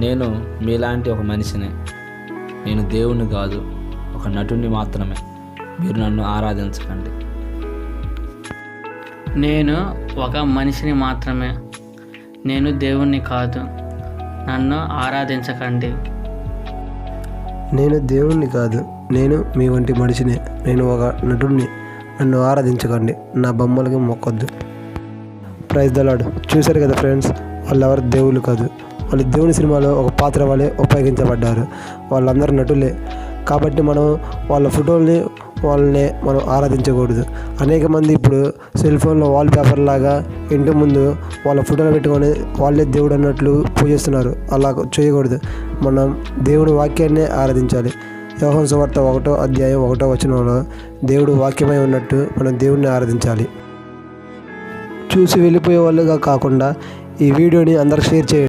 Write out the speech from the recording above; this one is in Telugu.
నేను మీలాంటి ఒక మనిషిని. నేను దేవుణ్ణి కాదు, ఒక నటుడిని మాత్రమే. మీరు నన్ను ఆరాధించకండి. నేను ఒక మనిషిని మాత్రమే. నేను దేవుణ్ణి కాదు, నన్ను ఆరాధించకండి. నేను దేవుణ్ణి కాదు, నేను మీ వంటి మనిషిని. నేను ఒక నటుడిని, నన్ను ఆరాధించకండి. నా బొమ్మలకి మొక్కొద్దు. Praise the lord. చూశారు కదా ఫ్రెండ్స్, వాళ్ళు ఎవరు దేవుళ్ళు కాదు. వాళ్ళు దేవుని సినిమాలో ఒక పాత్ర వాళ్ళే ఉపయోగించబడ్డారు. వాళ్ళందరూ నటులే. కాబట్టి మనం వాళ్ళ ఫోటోల్ని మనం ఆరాధించకూడదు. అనేక మంది ఇప్పుడు సెల్ ఫోన్లో వాల్ పేపర్ లాగా ఇంటి ముందు వాళ్ళ ఫోటోలు పెట్టుకొని వాళ్ళే దేవుడు అన్నట్లు పూజిస్తున్నారు. అలా చేయకూడదు. మనం దేవుని వాక్యాన్నే ఆరాధించాలి. యోహాను సువార్త 1వ అధ్యాయం 1వ వచనంలో దేవుడు వాక్యమై ఉన్నట్టు మనం దేవుడిని ఆరాధించాలి. చూసి వెళ్ళిపోయే వాళ్ళుగా కాకుండా ఈ వీడియోని అందరికి షేర్ చేయండి.